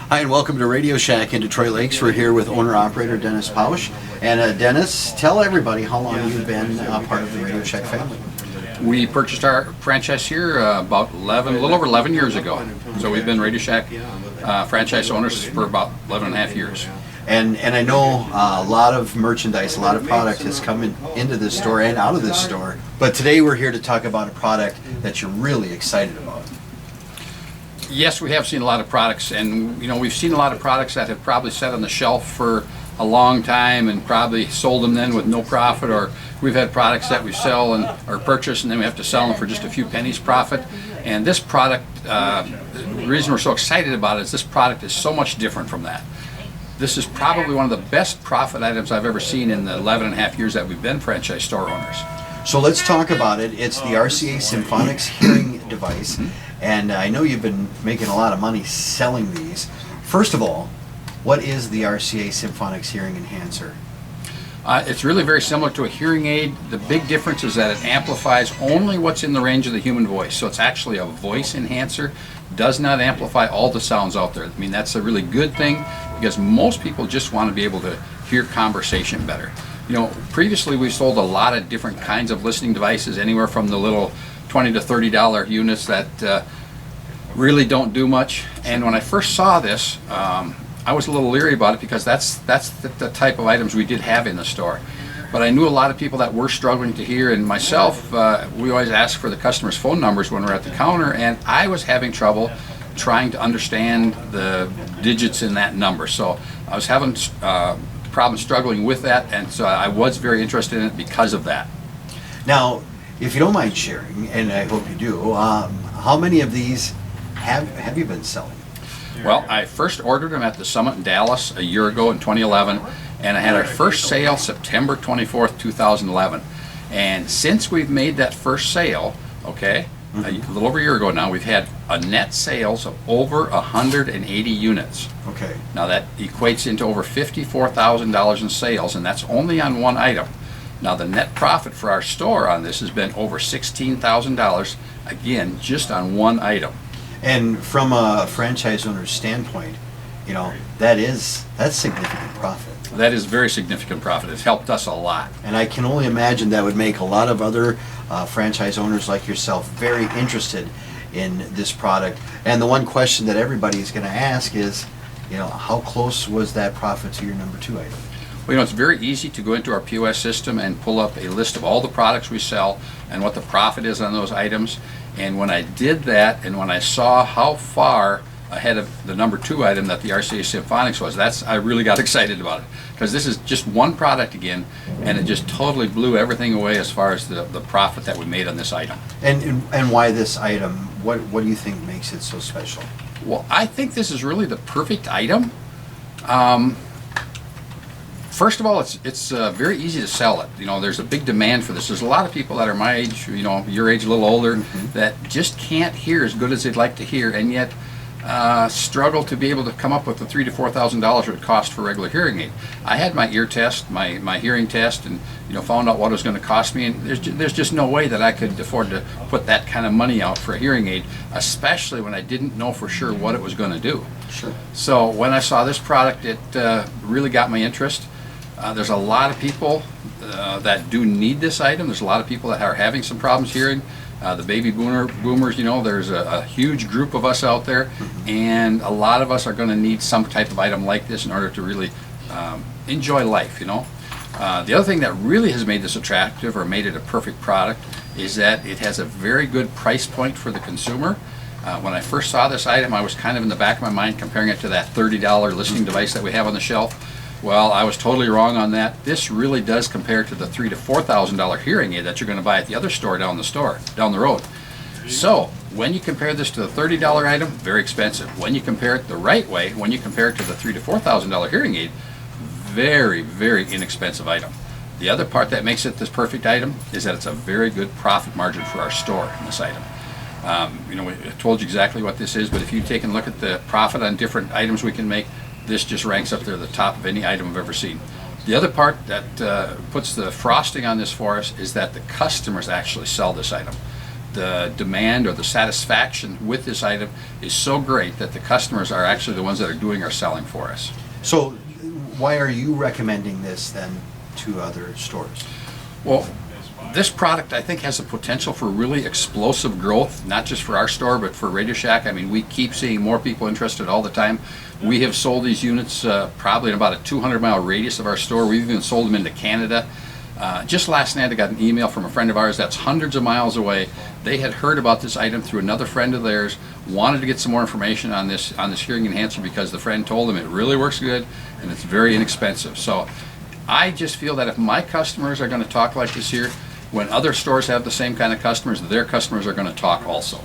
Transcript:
Hi, and welcome to Radio Shack in Detroit Lakes. We're here with owner-operator Dennis Pausch. And Dennis, tell everybody how long you've been part of the Radio Shack family. We purchased our franchise here about a little over 11 years ago. So we've been Radio Shack franchise owners for about 11 and a half years. And I know a lot of merchandise, a lot of product has come into this store and out of this store. But today we're here to talk about a product that you're really excited about. Yes, we have seen a lot of products, and we've seen a lot of products that have probably sat on the shelf for a long time and probably sold them then with no profit, or we've had products that we sell or purchase and then we have to sell them for just a few pennies profit. And this product, the reason we're so excited about it is this product is so much different from that. This is probably one of the best profit items I've ever seen in the 11 and a half years that we've been franchise store owners. So let's talk about it. It's the RCA Symphonics hearing device, and I know you've been making a lot of money selling these. First of all, what is the RCA Symphonics hearing enhancer? It's really very similar to a hearing aid. The big difference is that it amplifies only what's in the range of the human voice. So it's actually a voice enhancer. Does not amplify all the sounds out there. I mean, that's a really good thing because most people just want to be able to hear conversation better. Previously we sold a lot of different kinds of listening devices, anywhere from the little $20 to $30 units that really don't do much. And when I first saw this, I was a little leery about it because that's the type of items we did have in the store. But I knew a lot of people that were struggling to hear, and myself, we always ask for the customers' phone numbers when we're at the counter, and I was having trouble trying to understand the digits in that number. So I was having problem struggling with that, and so I was very interested in it because of that. Now, if you don't mind sharing, and I hope you do, how many of these have you been selling? Well, I first ordered them at the Summit in Dallas a year ago in 2011, and I had our first sale September 24th, 2011. And since we've made that first sale, a little over a year ago now, we've had a net sales of over 180 units. Okay. Now that equates into over $54,000 in sales, and that's only on one item. Now the net profit for our store on this has been over $16,000, again, just on one item. And from a franchise owner's standpoint, that's significant profit. That is very significant profit. It's helped us a lot. And I can only imagine that would make a lot of other franchise owners like yourself very interested in this product. And the one question that everybody is going to ask is, how close was that profit to your number two item? Well, it's very easy to go into our POS system and pull up a list of all the products we sell and what the profit is on those items. And when I did that, and when I saw how far ahead of the number two item that the RCA Symphonics was, I really got excited about it, because this is just one product again, and it just totally blew everything away as far as the profit that we made on this item. And why this item? What do you think makes it so special? Well, I think this is really the perfect item. First of all, it's very easy to sell it. There's a big demand for this. There's a lot of people that are my age, your age, a little older, that just can't hear as good as they'd like to hear, and yet struggle to be able to come up with the $3,000 to $4,000 it would cost for a regular hearing aid. I had my ear test, my hearing test, and found out what it was going to cost me, and there's just no way that I could afford to put that kind of money out for a hearing aid, especially when I didn't know for sure what it was going to do. Sure. So when I saw this product, it really got my interest. There's a lot of people that do need this item. There's a lot of people that are having some problems hearing. The baby boomers, there's a huge group of us out there, and a lot of us are going to need some type of item like this in order to really enjoy life, The other thing that really has made this attractive or made it a perfect product is that it has a very good price point for the consumer. When I first saw this item, I was kind of in the back of my mind comparing it to that $30 listening device that we have on the shelf. Well, I was totally wrong on that. This really does compare to the $3,000 to $4,000 hearing aid that you're going to buy at the other store down the road. So when you compare this to the $30 item, very expensive. When you compare it the right way, when you compare it to the $3,000 to $4,000 hearing aid, very, very inexpensive item. The other part that makes it this perfect item is that it's a very good profit margin for our store in this item. We told you exactly what this is, but if you take a look at the profit on different items we can make, this just ranks up there at the top of any item I've ever seen. The other part that puts the frosting on this for us is that the customers actually sell this item. the demand or the satisfaction with this item is so great that the customers are actually the ones that are doing our selling for us. So why are you recommending this then to other stores? Well, this product I think has the potential for really explosive growth, not just for our store, but for Radio Shack. I mean, we keep seeing more people interested all the time. We have sold these units probably in about a 200-mile radius of our store. We've even sold them into Canada. Just last night I got an email from a friend of ours that's hundreds of miles away. They had heard about this item through another friend of theirs, wanted to get some more information on this hearing enhancer because the friend told them it really works good and it's very inexpensive. So I just feel that if my customers are going to talk like this here, when other stores have the same kind of customers, their customers are going to talk also.